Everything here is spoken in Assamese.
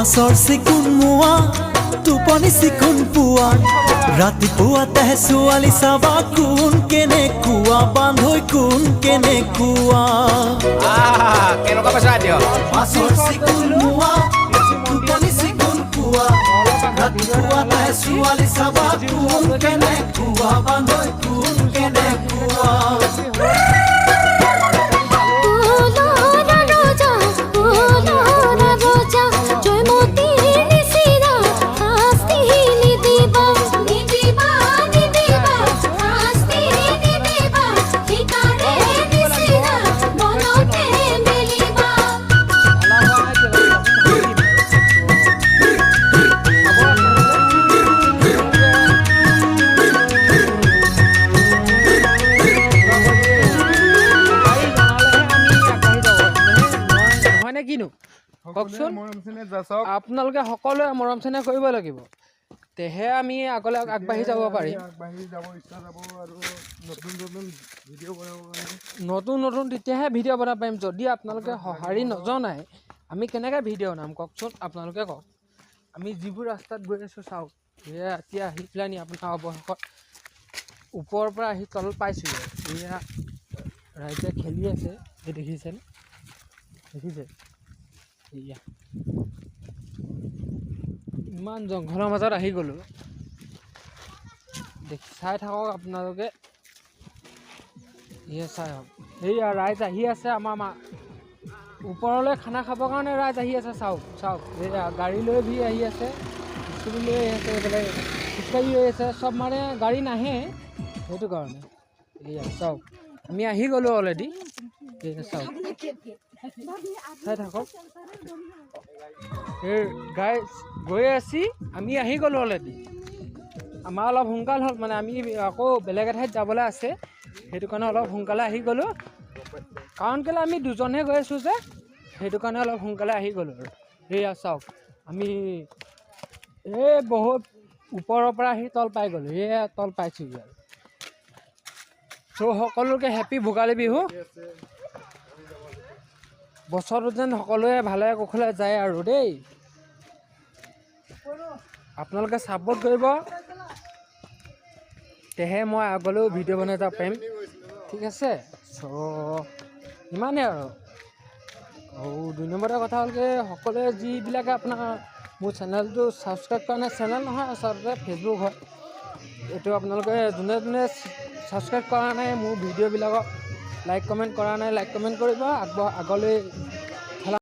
মাছৰ চিকুণ মোৱা টোপনি চিকুণ পোৱা ৰাতিপুৱাতে ছোৱালী চাবা কোন কেনেকুৱা বান্ধৈ কোন কেনেকুৱা কেনেকুৱা পাইছা এতিয়া মাছৰ চিকুণ মোৱা টোপনি চিকুণ পোৱা ৰাতিপুৱাতে ছোৱালী চাবা কোন কেনেকুৱা বান্ধৈ কোন কেনেকুৱা কওকচোন আপোনালোকে সকলোৱে মৰম চেনেহ কৰিব লাগিব তেহে আমি আগলৈ আগবাঢ়ি যাব পাৰিম নতুন তেতিয়াহে ভিডিঅ' বনাব পাৰিম যদি আপোনালোকে সঁহাৰি নজনায় আমি কেনেকৈ ভিডিঅ' বনাম কওকচোন আপোনালোকে কওক আমি যিবোৰ ৰাস্তাত গৈ আছোঁ চাওক এয়া এতিয়া আহি পেলানি আপোনাৰ অৱশেষত ওপৰৰ পৰা আহি তল পাইছোঁগৈ এয়া ৰাইজে খেলি আছে এই দেখিছে এয়া ইমান জংঘলৰ মাজত আহি গ'লোঁ চাই থাকক আপোনালোকে এয়া চাই হওক সেয়া ৰাইজ আহি আছে আমাৰ ওপৰলৈ খানা খাবৰ কাৰণে ৰাইজ আহি আছে চাওক এয়া গাড়ী লৈ ভি আহি আছে স্কুটি লৈ আহি আছে এইফালে খোজকাঢ়ি হৈ আছে চব মানে গাড়ী নাহে সেইটো কাৰণে এয়া চাওক আমি আহি গ'লোঁ অলৰেডি এয়া চাওক চাই থাকক এই গাই গৈ আছি আমি আহি গ'লোঁ অলৰেডি আমাৰ অলপ সোনকাল হ'ল মানে আমি আকৌ বেলেগ এঠাইত যাবলৈ আছে সেইটো কাৰণে অলপ সোনকালে আহি গ'লোঁ কাৰণ কেলৈ আমি দুজনহে গৈ আছোঁ যে সেইটো কাৰণে অলপ সোনকালে আহি গ'লোঁ আৰু সেয়া চাওক আমি এই বহুত ওপৰৰ পৰা আহি তল পাই গ'লোঁ এয়া তল পাইছোঁগৈ আৰু চ' সকলোকে হেপী ভোগালী বিহু বছৰটো যেন সকলোৱে ভালে কুশলে যায় আৰু দেই আপোনালোকে ছাপোৰ্ট কৰিব তেহে মই আগলৈও ভিডিঅ' বনাই যাব পাৰিম ঠিক আছে চ' ইমানেই আৰু 2 নম্বৰৰ কথা হ'ল কি সকলোৱে যিবিলাকে আপোনাৰ মোৰ চেনেলটো ছাবস্ক্ৰাইব কৰা নাই চেনেল নহয় আচলতে ফেচবুক হয় এইটো আপোনালোকে যোনে ছাবস্ক্ৰাইব কৰা নাই মোৰ ভিডিঅ'বিলাকক লাইক কমেণ্ট কৰা নাই লাইক কমেণ্ট কৰিব আগলৈ